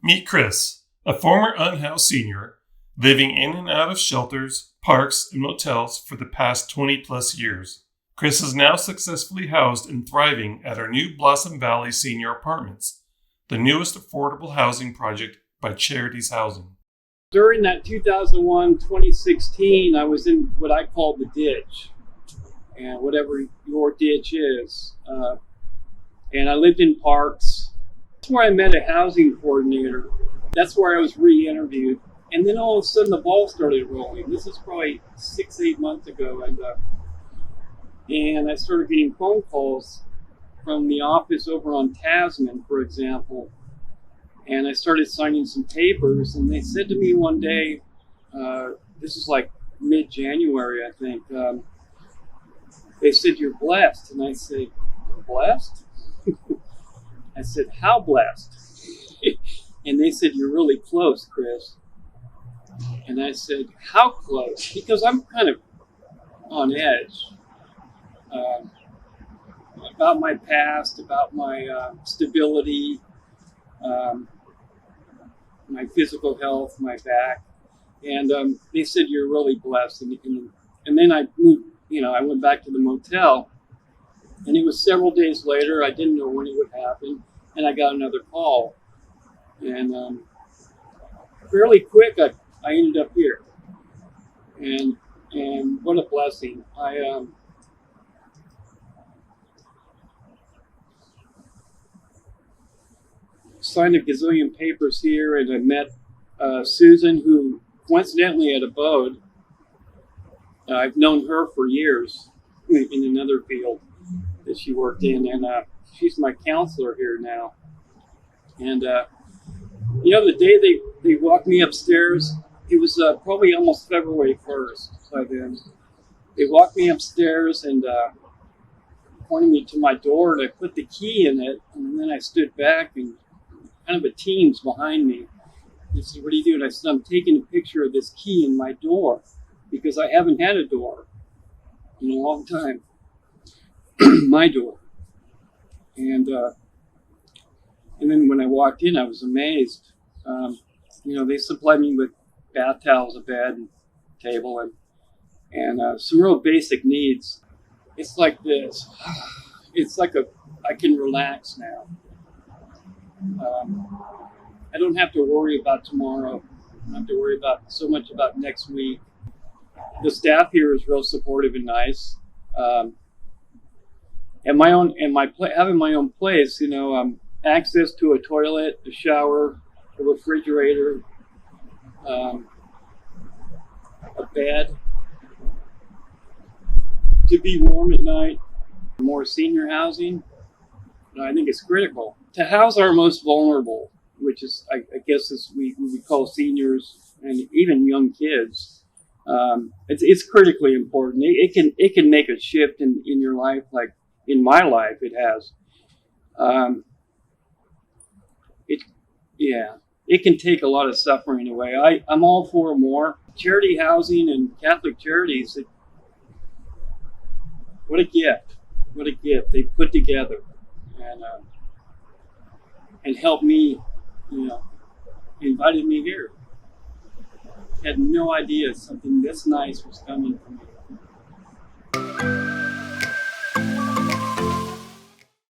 Meet Chris, a former unhoused senior living in and out of shelters, parks, and motels for the past 20 plus years. Chris is now successfully housed and thriving at our new Blossom Valley Senior Apartments, the newest affordable housing project by Charities Housing. During that 2001-2016, I was in what I call the ditch, and whatever your ditch is. And I lived in parks. That's where I met a housing coordinator. That's where I was re-interviewed. And then all of a sudden the ball started rolling. This is probably 6-8 months ago. And I started getting phone calls from the office over on Tasman, for example. And I started signing some papers. And they said to me one day, this is like mid-January, I think. They said, "You're blessed." And I said, "Blessed?" I said, "How blessed?" And they said, "You're really close, Chris." And I said, "How close?" Because I'm kind of on edge about my past, about my stability, my physical health, my back. And they said, "You're really blessed." And then I moved, I went back to the motel. And it was several days later. I didn't know when it would happen. And I got another call. And fairly quick, I ended up here. And what a blessing. I signed a gazillion papers here, and I met Susan, who coincidentally had a abode. I've known her for years in another field that she worked in, and she's my counselor here now. And the day they walked me upstairs, it was probably almost February 1st by then. They walked me upstairs and pointed me to my door, and I put the key in it, and then I stood back, and kind of a team's behind me. They said, "What are you doing?" I said, "I'm taking a picture of this key in my door, because I haven't had a door in a long time." My door. And then when I walked in, I was amazed. They supplied me with bath towels, a bed, and table, and some real basic needs. It's like this. It's like I can relax now. I don't have to worry about tomorrow. I don't have to worry so much about next week. The staff here is real supportive and nice. Having my own place, access to a toilet, a shower, a refrigerator, a bed, to be warm at night. More senior housing, I think it's critical to house our most vulnerable, which is, I guess, as we call seniors and even young kids. It's critically important. It can make a shift in your life, like in my life it has. It can take a lot of suffering away. I'm all for more charity housing and Catholic Charities. What a gift! What a gift they put together and helped me. Invited me here. Had no idea something this nice was coming from me.